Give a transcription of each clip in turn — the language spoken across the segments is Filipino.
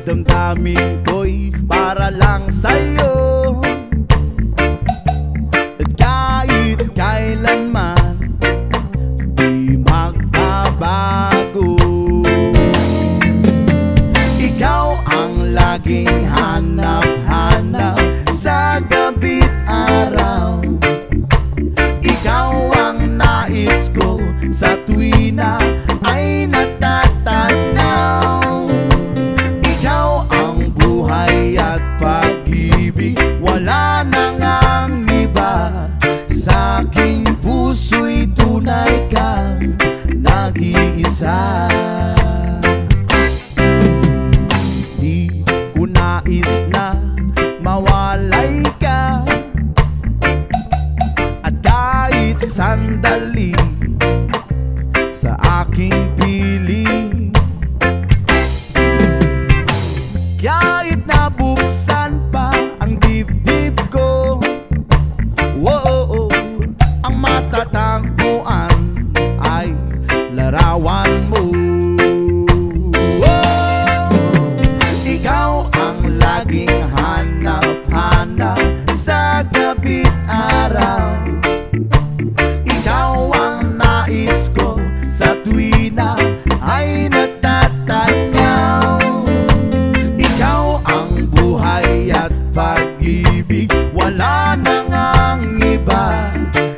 damdamin ko'y para lang sa'yo. At kahit kailanman di magbabago, ikaw ang laging hanap-hanap sa gabi't araw. Ikaw ang nais ko sa tuwina ay natatanaw. Ikaw ang buhay at pag-ibig, wala nang ang iba. Sa aking puso'y tunay kang nag-iisa. Di ko nais na mawalay ka, at kahit sandali sa aking piling. Kahit nabuksan pa ang dibdib ko, whoa, ang matatagpuan ay larawan mo. Whoa, ikaw ang laging hanap-hanap sa gabi't araw. Ikaw ang nais ko sa tuwina ay natatanaw. Ikaw ang buhay at pag-ibig, wala nang ang iba.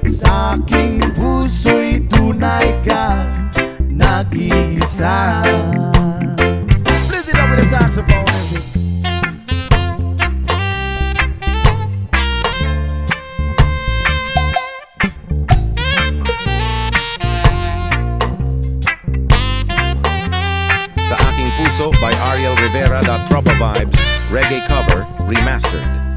Sa aking puso'y tunay kang nag-iisa. Please it up with the saxophone. Sa Aking Puso by Ariel Rivera. Tropa Vibes Reggae Cover Remastered.